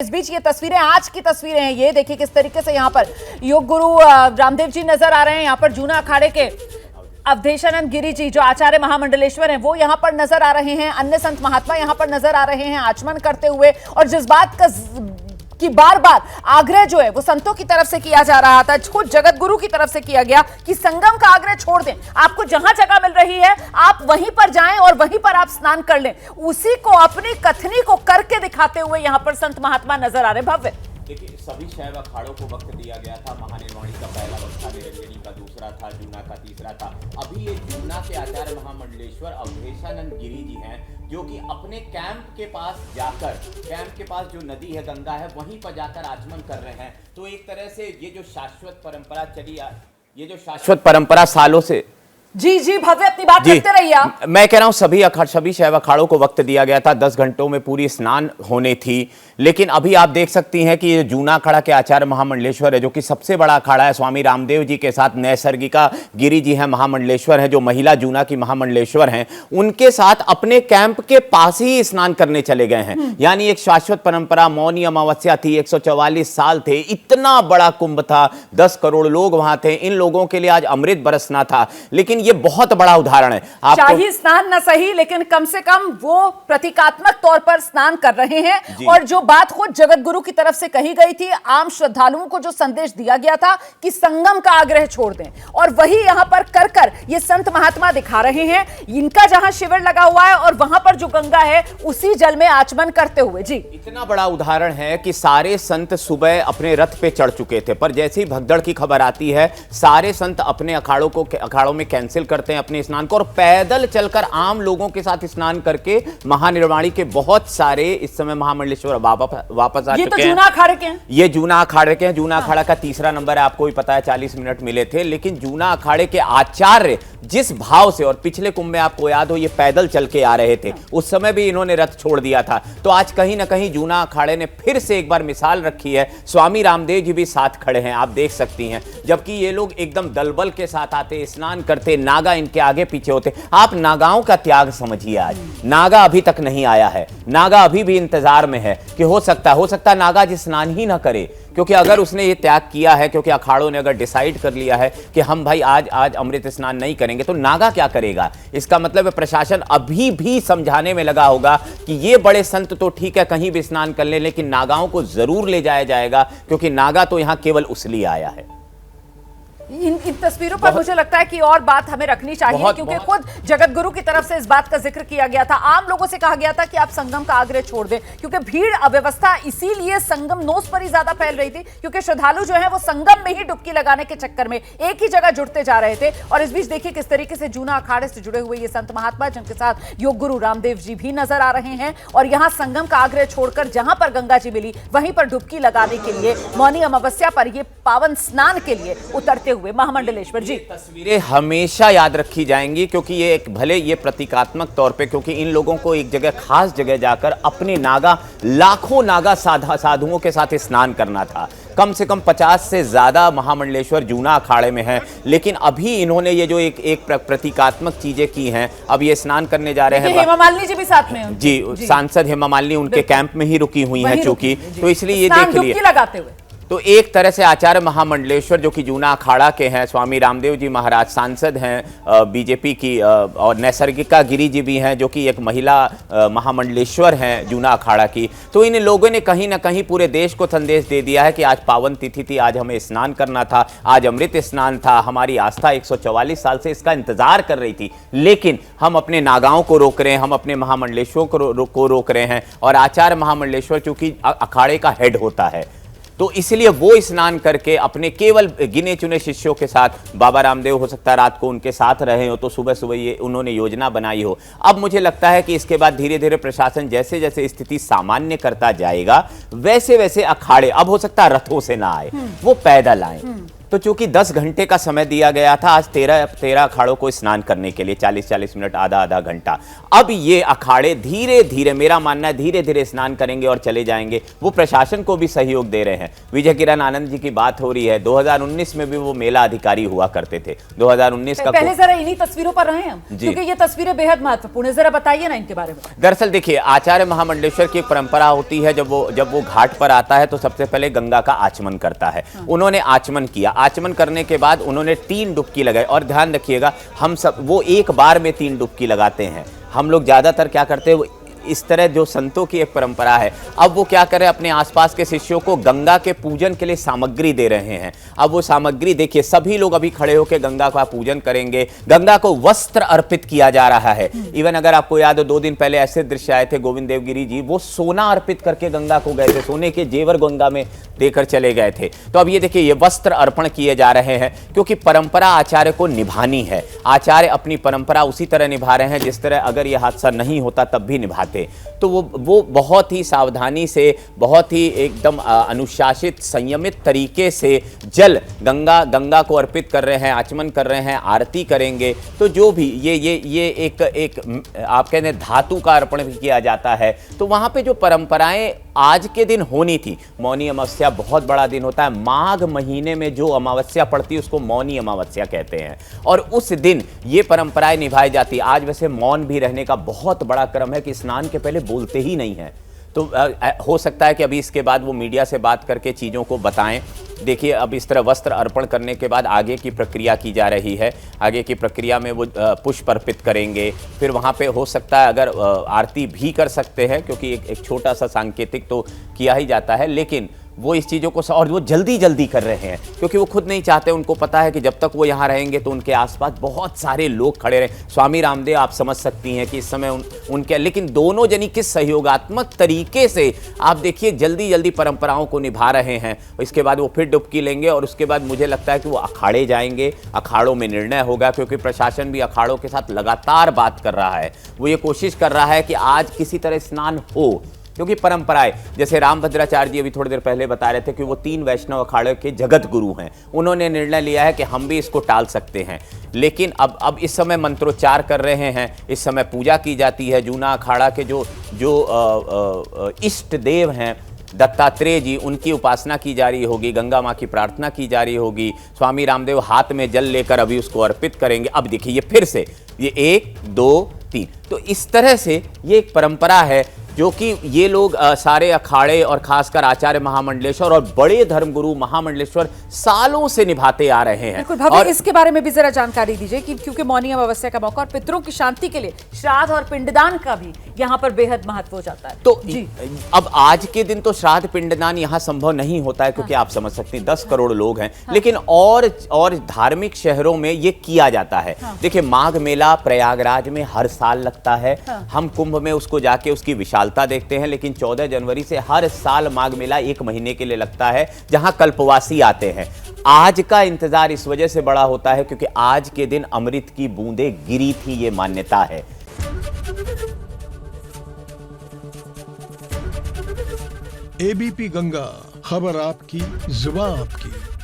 इस बीच ये तस्वीरें आज की तस्वीरें हैं। ये देखिए किस तरीके से यहाँ पर योग गुरु रामदेव जी नजर आ रहे हैं। यहाँ पर जूना अखाड़े के अवधेशानंद गिरी जी जो आचार्य महामंडलेश्वर हैं वो यहाँ पर नजर आ रहे हैं। अन्य संत महात्मा यहाँ पर नजर आ रहे हैं आचमन करते हुए। और जिस बात का कि बार बार आग्रह जो है वो संतों की तरफ से किया जा रहा था, खुद जगत गुरु की तरफ से किया गया कि संगम का आग्रह छोड़ दें। आपको जहां जगह मिल रही है आप वहीं पर जाएं और वहीं पर आप स्नान कर लें। उसी को अपनी कथनी को करके दिखाते हुए यहां पर संत महात्मा नजर आ रहे। भव्य देखिए, सभी शैव अखाड़ों को वक्त दिया गया था। महानिर्वाणी का पहला वक्त था, निरंजनी का दूसरा था, जूना का तीसरा था। अभी ये जूना के आचार्य महामंडलेश्वर अवधेशानंद गिरी जी हैं जो कि अपने कैंप के पास जाकर, कैंप के पास जो नदी है गंगा है वहीं पर जाकर आचमन कर रहे हैं। तो एक तरह से ये जो शाश्वत परंपरा चली ये जो शाश्वत परंपरा सालों से जी भव्य अपनी बात करते रहिए आप। मैं कह रहा हूं सभी शैव अखाड़ों को वक्त दिया गया था। 10 घंटों में पूरी स्नान होने थी। लेकिन अभी आप देख सकती हैं कि ये जूना अखाड़ा के आचार्य महामंडलेश्वर है जो कि सबसे बड़ा अखाड़ा है। स्वामी रामदेव जी के साथ नैसर्गिका गिरी जी हैं, महामंडलेश्वर हैं, जो महिला जूना की महामंडलेश्वर हैं। उनके साथ अपने कैंप के पास ही स्नान करने चले गए हैं। यानी एक शाश्वत परंपरा, मौनी अमावस्या थी, 144 साल थे, इतना बड़ा कुंभ था, 10 करोड़ लोग वहां थे। इन लोगों के लिए आज अमृत बरसना था। लेकिन ये बहुत बड़ा उदाहरण है। शाही स्नान न सही, लेकिन कम से कम वो प्रतीकात्मक तौर पर स्नान कर रहे हैं। और जो बात खुद जगत गुरु की तरफ से कही गई थी, आम श्रद्धालुओं को जो संदेश दिया गया था कि संगम का आग्रह छोड़ दें, और वही यहां पर कर ये संत महात्मा दिखा रहे हैं। इनका जहां शिविर लगा हुआ है और वहां पर जो गंगा है उसी जल में आचमन करते हुए। जी, इतना बड़ा उदाहरण है कि सारे संत सुबह अपने रथ पे चढ़ चुके थे, पर जैसे ही भगदड़ की खबर आती है सारे संत अपने अखाड़ों में कैंसिल करते हैं अपने स्नान को और पैदल चलकर आम लोगों के साथ स्नान करके महानिर्वाणी के बहुत सारे इस समय महामंडलेश्वर वापस आ चुके हैं। ये तो जूना अखाड़े के हैं। ये जूना अखाड़े के हैं। जूना अखाड़ा का तीसरा नंबर है, आपको भी पता है, 40 मिनट मिले थे। लेकिन जूना अखाड़े के आचार्य जिस भाव से, और पिछले कुंभ में आपको याद हो ये पैदल चल के आ रहे थे, उस समय भी इन्होंने रथ छोड़ दिया था। तो आज कहीं ना कहीं जूना अखाड़े ने फिर से एक बार मिसाल रखी है। स्वामी रामदेव जी भी साथ खड़े हैं, आप देख सकती हैं। जबकि ये लोग एकदम दलबल के साथ आते, स्नान करते, नागा इनके आगे पीछे होते। आप नागाओं का त्याग समझिए। आज नागा अभी तक नहीं आया है। नागा अभी भी इंतजार में है कि हो सकता है नागा आज स्नान ही ना करे। क्योंकि अगर उसने ये त्याग किया है, क्योंकि अखाड़ों ने अगर डिसाइड कर लिया है कि हम भाई आज अमृत स्नान नहीं करेंगे, तो नागा क्या करेगा? इसका मतलब है प्रशासन अभी भी समझाने में लगा होगा कि ये बड़े संत तो ठीक है कहीं भी स्नान कर ले, लेकिन नागाओं को जरूर ले जाया जाएगा, क्योंकि नागा तो यहां केवल उसलिए आया है। इन तस्वीरों पर मुझे लगता है कि और बात हमें रखनी चाहिए, क्योंकि खुद जगत गुरु की तरफ से इस बात का जिक्र किया गया था। आम लोगों से कहा गया था कि आप संगम का आग्रह छोड़ दें, क्योंकि भीड़ अव्यवस्था इसीलिए संगम नोस पर ही ज्यादा फैल रही थी, क्योंकि श्रद्धालु जो है वो संगम में ही डुबकी लगाने के चक्कर में एक ही जगह जुटते जा रहे थे। और इस बीच देखिए किस तरीके से जूना अखाड़े से जुड़े हुए ये संत महात्मा, जिनके साथ योग गुरु रामदेव जी भी नजर आ रहे हैं, और यहाँ संगम का आग्रह छोड़कर जहां पर गंगा जी मिली वहीं पर डुबकी लगाने के लिए, मौनी अमावस्या पर ये पावन स्नान के लिए उतरते हुए महामंडलेश्वर। जी, तस्वीरें हमेशा याद रखी जाएंगी, क्योंकि ये एक भले ये प्रतीकात्मक तौर पे, क्योंकि इन लोगों को एक जगह खास जगह जाकर अपने लाखों नागा साधुओं के साथ स्नान करना था। कम से कम 50 से ज्यादा महामंडलेश्वर जूना अखाड़े में हैं, लेकिन अभी इन्होंने ये जो एक प्रतीकात्मक चीजें की हैं, अब ये स्नान करने जा रहे हैं। हेमा मालिनी जी भी साथ में हैं। जी, सांसद हेमा मालिनी उनके कैंप में ही रुकी हुई हैं चूंकि, तो इसलिए ये देख लिए लगाते हुए। तो एक तरह से आचार्य महामंडलेश्वर जो कि जूना अखाड़ा के हैं, स्वामी रामदेव जी महाराज सांसद हैं बीजेपी की, और नैसर्गिका गिरी जी भी हैं जो कि एक महिला महामंडलेश्वर हैं जूना अखाड़ा की। तो इन लोगों ने कहीं ना कहीं पूरे देश को संदेश दे दिया है कि आज पावन तिथि थी, आज हमें स्नान करना था, आज अमृत स्नान था। हमारी आस्था 144 साल से इसका इंतजार कर रही थी, लेकिन हम अपने नागाओं को रोक रहे हैं, हम अपने महामंडलेश्वर को रोक रहे हैं। और आचार्य महामंडलेश्वर चूंकि अखाड़े का हेड होता है, तो इसलिए वो स्नान करके अपने केवल गिने चुने शिष्यों के साथ, बाबा रामदेव हो सकता है रात को उनके साथ रहे हो, तो सुबह सुबह ये उन्होंने योजना बनाई हो। अब मुझे लगता है कि इसके बाद धीरे धीरे प्रशासन जैसे जैसे स्थिति सामान्य करता जाएगा, वैसे वैसे अखाड़े, अब हो सकता है रथों से ना आए, वो पैदल आए। तो चूंकि 10 घंटे का समय दिया गया था, आज 13 अखाड़ों को स्नान करने के लिए 40-40 मिनट, आधा घंटा। अब ये अखाड़े धीरे धीरे, मेरा मानना है धीरे धीरे स्नान करेंगे और चले जाएंगे। वो प्रशासन को भी सहयोग दे रहे हैं। विजय किरण आनंद जी की बात हो रही है, 2019 में भी वो मेला अधिकारी हुआ करते थे। 2019 का पहले जरा इन्हीं तस्वीरों पर रहे हम, क्योंकि ये तस्वीरें बेहद महत्वपूर्ण है, जरा बताइए ना इनके बारे में। दरअसल देखिए, आचार्य महामंडलेश्वर की एक परंपरा होती है, जब वो घाट पर आता है तो सबसे पहले गंगा का आचमन करता है। उन्होंने आचमन किया, आचमन करने के बाद उन्होंने 3 डुबकी लगाई। और ध्यान रखिएगा, हम सब वो एक बार में 3 डुबकी लगाते हैं। हम लोग ज्यादातर क्या करते हैं, इस तरह जो संतों की एक परंपरा है, अब वो क्या करें, अपने आसपास के शिष्यों को गंगा के पूजन के लिए सामग्री दे रहे हैं। अब वो सामग्री देखिए, सभी लोग अभी खड़े होकर गंगा का पूजन करेंगे। गंगा को वस्त्र अर्पित किया जा रहा है। इवन अगर आपको याद हो, 2 दिन पहले ऐसे दृश्य आए थे, गोविंद देवगिरी जी वो सोना अर्पित करके गंगा को गए थे, सोने के जेवर गंगा में देकर चले गए थे। तो अब ये देखिए, ये वस्त्र अर्पण किए जा रहे हैं, क्योंकि परंपरा आचार्य को निभानी है। आचार्य अपनी परंपरा उसी तरह निभा रहे हैं जिस तरह अगर यह हादसा नहीं होता तब भी निभाते। तो वो बहुत ही सावधानी से, बहुत ही एकदम अनुशासित, संयमित तरीके से जल गंगा को अर्पित कर रहे हैं, आचमन कर रहे हैं, आरती करेंगे। तो जो भी ये एक आप कहते हैं धातु का अर्पण भी किया जाता है। तो वहां पे जो परंपराएं आज के दिन होनी थी, मौनी अमावस्या बहुत बड़ा दिन होता है। माघ महीने में जो अमावस्या पड़ती है उसको मौनी अमावस्या कहते हैं, और उस दिन ये परंपराएं निभाई जाती। आज वैसे मौन भी रहने का बहुत बड़ा क्रम है कि स्नान के पहले बोलते ही नहीं है। तो हो सकता है कि अभी इसके बाद वो मीडिया से बात करके चीज़ों को बताएं। देखिए, अब इस तरह वस्त्र अर्पण करने के बाद आगे की प्रक्रिया की जा रही है। आगे की प्रक्रिया में वो पुष्प अर्पित करेंगे। फिर वहाँ पे हो सकता है अगर आरती भी कर सकते हैं, क्योंकि एक छोटा सा सांकेतिक तो किया ही जाता है, लेकिन वो इस चीज़ों को और वो जल्दी कर रहे हैं, क्योंकि वो खुद नहीं चाहते। उनको पता है कि जब तक वो यहाँ रहेंगे तो उनके आसपास बहुत सारे लोग खड़े रहे। स्वामी रामदेव आप समझ सकती हैं कि इस समय उनके, लेकिन दोनों जनी किस सहयोगात्मक तरीके से आप देखिए जल्दी परंपराओं को निभा रहे हैं। इसके बाद वो फिर डुबकी लेंगे और उसके बाद मुझे लगता है कि वो अखाड़े जाएंगे, अखाड़ों में निर्णय होगा, क्योंकि प्रशासन भी अखाड़ों के साथ लगातार बात कर रहा है। वो ये कोशिश कर रहा है कि आज किसी तरह स्नान हो, क्योंकि परंपराएं, जैसे रामभद्राचार्य जी अभी थोड़ी देर पहले बता रहे थे कि वो 3 वैष्णव अखाड़े के जगत गुरु हैं। उन्होंने निर्णय लिया है कि हम भी इसको टाल सकते हैं, लेकिन अब इस समय मंत्रोच्चार कर रहे हैं, इस समय पूजा की जाती है। जूना अखाड़ा के जो इष्ट देव हैं दत्तात्रेय जी, उनकी उपासना की जा रही होगी, गंगा माँ की प्रार्थना की जा रही होगी। स्वामी रामदेव हाथ में जल लेकर अभी उसको अर्पित करेंगे। अब देखिए, ये फिर से ये 1 2 3, तो इस तरह से ये एक परंपरा है जो कि ये लोग सारे अखाड़े और खासकर आचार्य महामंडलेश्वर और बड़े धर्मगुरु महामंडलेश्वर सालों से निभाते आ रहे हैं। और इसके बारे में भी जरा जानकारी दीजिए कि क्योंकि मौनी अमावस्या का मौका और पितरों की शांति के लिए श्राद्ध और पिंडदान का भी यहाँ पर बेहद महत्व हो जाता है। तो अब आज के दिन तो श्राद्ध पिंडदान यहाँ संभव नहीं होता है, क्योंकि आप समझ सकते हैं 10 करोड़ लोग हैं। लेकिन और धार्मिक शहरों में ये किया जाता है। देखिए, माघ मेला प्रयागराज में हर साल लगता है। हम कुंभ में उसको जाके उसकी विशालता देखते हैं, लेकिन 14 जनवरी से हर साल माघ मेला 1 महीने के लिए लगता है, जहां कल्पवासी आते हैं। आज का इंतजार इस वजह से बड़ा होता है क्योंकि आज के दिन अमृत की बूंदें गिरी थी, ये मान्यता है। एबीपी गंगा, खबर आपकी, जुबान आपकी।